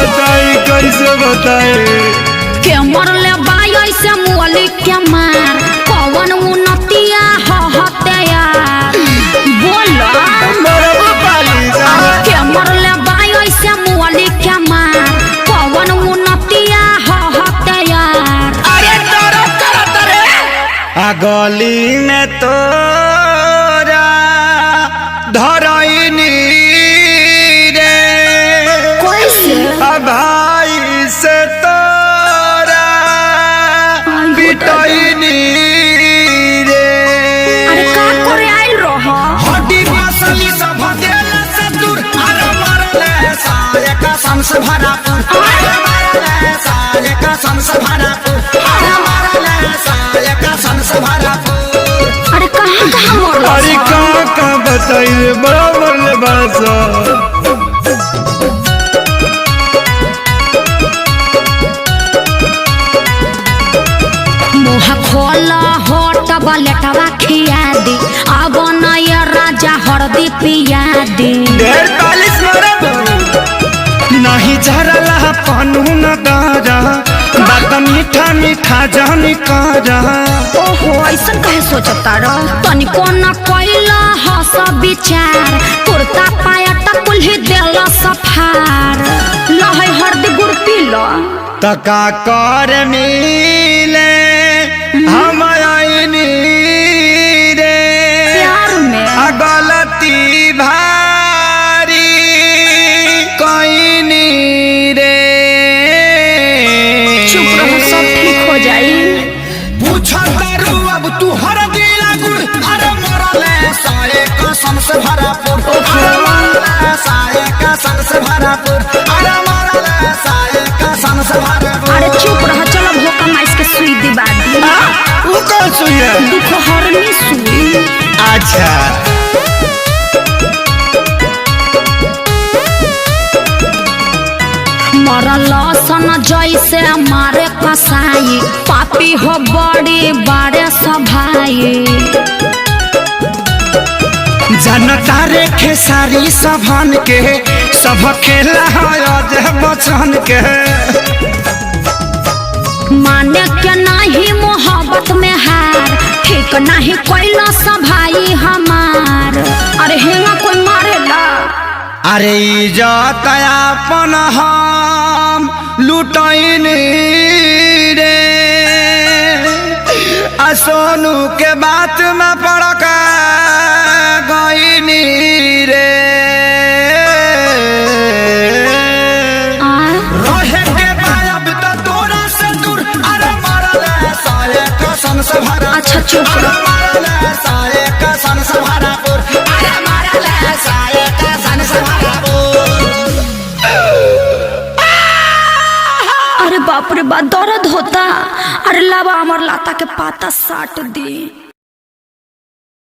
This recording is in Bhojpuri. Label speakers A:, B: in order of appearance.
A: बताई कैसे बताए
B: के मरले बाई ऐसे मुअली के मार कौन उन्नतिया हते यार बोलो के मरले बाई ऐसे मुअली के मार कौन उन्नतिया हते यार
C: अरे डरो करत रे
A: आ गली में तोरा धरैनी रे
B: कैसे
A: भाई से तोरा पिटैनी रे
B: अरे का करे आइल रहो
C: हड्डी मसली सब देला से दूर अरे मरले सारे का संस भरा अरे मरले सारे का संस भरा अरे मरले सारे का संस भरा
B: अरे कहाँ मरल
A: अरे का बताई रे बराबर ले बासा
B: मुँह खोला होट बलेटवा खिया दी अब नया राजा हरदी पिया दी
A: 45 मरद नहीं झरला पनु न दारा बात मीठा मीठा जानी कारा
B: ओहो ऐसा कहे सोचता रह तनिको न कोइला हस विचार कुर्ता पायटा कुल्ही देला सफार लहै हरदी गुड़ पीला
A: तका कर मिले हम आईनी रे
B: प्यार में
A: गलती भारी कईनी रे
B: चुप रहो सब ठीक हो जाई
C: पूछा करू अब तू हर दिला गुड़ अरे मरले सारे का संस भरा अरे मरले सारे का संस भरा अरे मरले सारे का संस भरा
B: अरे चुप रह चलो भोका माइस के सुई दिबा दी
A: वो कौन सुई है
B: दुख हरनी सुई
A: अच्छा
B: मरल सन जैसे मारे कसाई पापी हो बड़ी बड़े सभाई
A: जनता रे खेसारी सभन के सब खेला है बचन के
B: माने के नहीं मोहब्बत में हार ठीक नहीं कोइला सभाई हमार अरे हेंगा कोई मारेला
A: अरे इज्जत अपन हम लुटैनी रे आ सोनू के बात में पड़क गईनी रे
C: रहे के बायब तो तोरा से दूर अरे मरले सारे का संस भरा
B: अच्छा चुप
C: अरे
B: रह
C: मरले सारे का संस भरा अरे मरले सारे का संस भरा
B: अरे बाप रे बाप दर्द होता अरे लावा हमार लाता के पाता साट दी